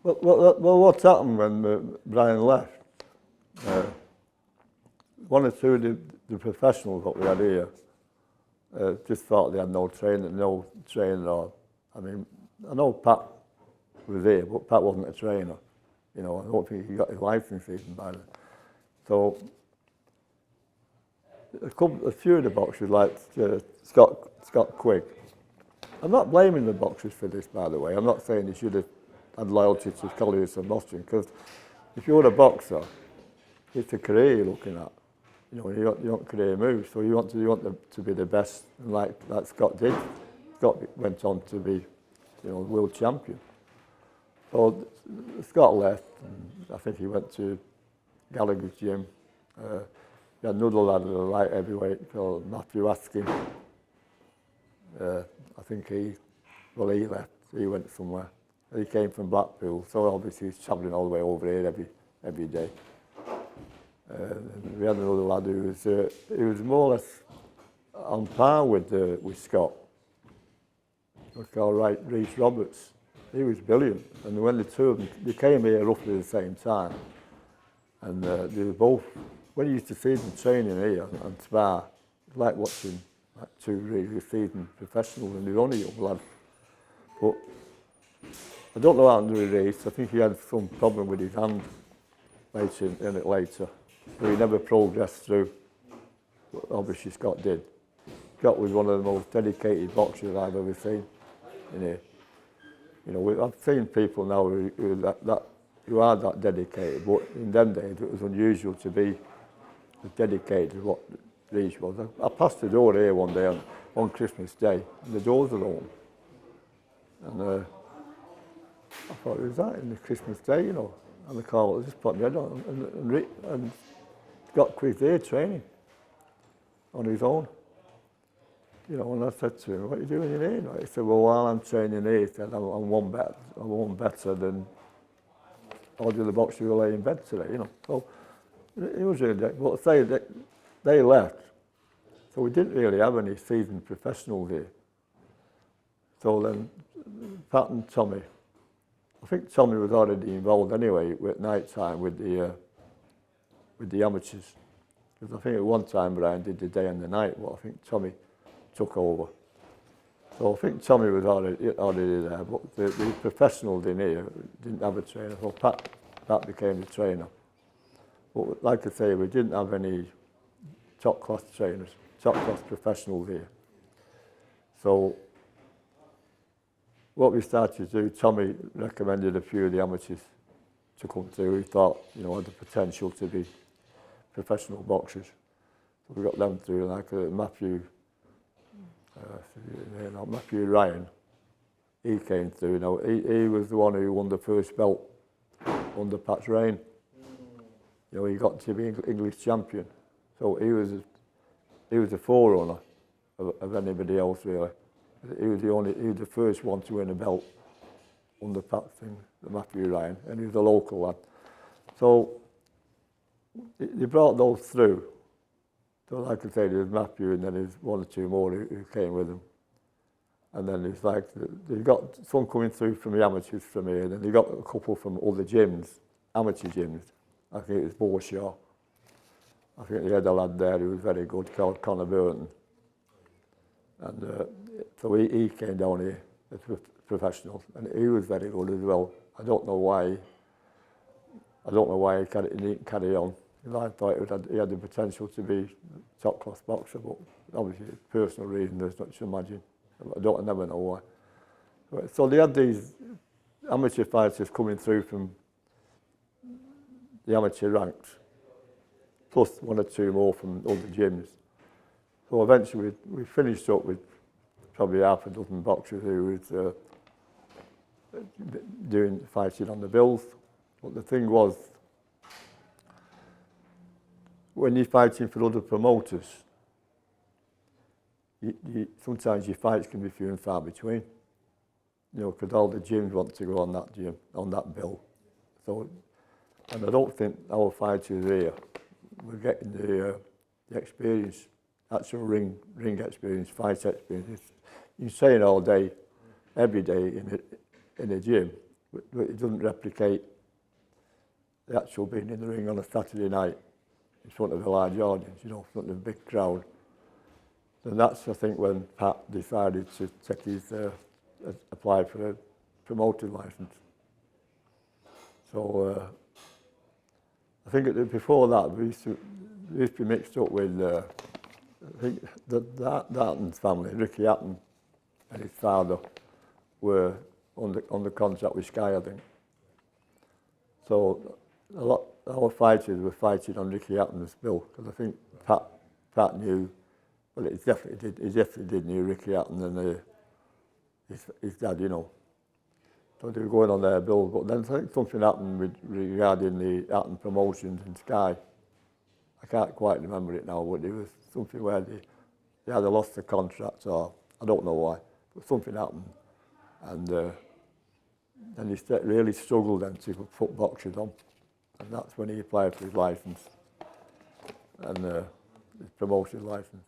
Well, what happened when Brian left? One or two of the professionals that we had here just thought they had no training. Or, I mean, I know Pat was here, but Pat wasn't a trainer. You know, I don't think he got his license even by then. So a few of the boxers, like Scott Quigg. I'm not blaming the boxers for this, by the way. I'm not saying they should have had loyalty to Colliers and Boston, because if you're a boxer, it's a career you're looking at. You know, you want career moves, so you want to be the best, and like Scott did. Scott went on to be, you know, world champion. So Scott left, and I think he went to Gallagher's gym. He had another lad at the light heavyweight called Matthew Askin. I think he left. He went somewhere. He came from Blackpool, so obviously he's travelling all the way over here every day. We had another lad who was more or less on par with Scott. We called Reece Roberts. He was brilliant, and when the two of them, they came here roughly at the same time, and they were both. When you used to see them training here and spar, it was like watching like two really seasoned professionals, and they were only young lads. But I don't know what happened with Reece. I think he had some problem with his hand later. So he never progressed through. But obviously Scott did. Scott was one of the most dedicated boxers I've ever seen in here. You know, I've seen people now who are that dedicated, but in them days it was unusual to be as dedicated as what Reece was. I passed the door here one day on Christmas Day, and the doors were open. And I thought, who's that in the Christmas Day, you know? And the car just put my head on, and Scott Quigg there training on his own. You know, and I said to him, what are you doing in here? He said, well, while I'm training here, he said, I'm one better than all the other boxers who lay in bed today, you know. So it was really, but say that they left, so we didn't really have any seasoned professionals here. So then Pat and Tommy, I think Tommy was already involved anyway at night time with the amateurs. Because I think at one time Brian did the day and the night, but I think Tommy took over. So I think Tommy was already there, but the professionals in here didn't have a trainer, so Pat became the trainer. But like I say, we didn't have any top class trainers, top class professionals here. So what we started to do, Tommy recommended a few of the amateurs to come through. He thought, you know, had the potential to be professional boxers. So we got them through, like Matthew Ryan. He came through. You know, he was the one who won the first belt under Pat's reign. You know, he got to be English champion. So he was a forerunner of anybody else really. He was the first one to win a belt under Pat's thing, the Matthew Ryan, and he was a local lad. So they brought those through. So like I say, there's Matthew, and then there's one or two more who came with him. And then it's like, they got some coming through from the amateurs from here, and then they got a couple from other gyms, amateur gyms. I think it was Borshaw. I think they had a lad there who was very good, called Connor Burton. And so he came down here as a professional, and he was very good as well. I don't know why he didn't carry on. I thought he had the potential to be a top class boxer, but obviously personal reason, there's not to imagine. I never know why. So they had these amateur fighters coming through from the amateur ranks, plus one or two more from other gyms. So eventually we finished up with probably half a dozen boxers who was doing fighting on the bills. But the thing was, when you're fighting for other promoters, sometimes your fights can be few and far between. You know, because all the gyms want to go on that bill. So, and I don't think our fighters here were getting the experience, actual ring experience, fight experience. You train all day, every day in a gym, but it doesn't replicate the actual being in the ring on a Saturday night in front of a large audience, you know, in front of a big crowd. And that's, I think, when Pat decided to take his, apply for a promoting license. So I think before that, we used to be mixed up with, I think, the Hatton's family, Ricky Hatton and his father were on the contract with Sky, I think. So a lot our fighters were fighting on Ricky Hatton's bill, because I think Pat knew, well, he definitely did knew Ricky Hatton and his dad, you know. So they were going on their bill, but then I think something happened regarding the Hatton promotions in Sky. I can't quite remember it now, but it was something where they either lost the contract or I don't know why, but something happened. And then he really struggled then to put boxers on. And that's when he applied for his licence and his promotion licence.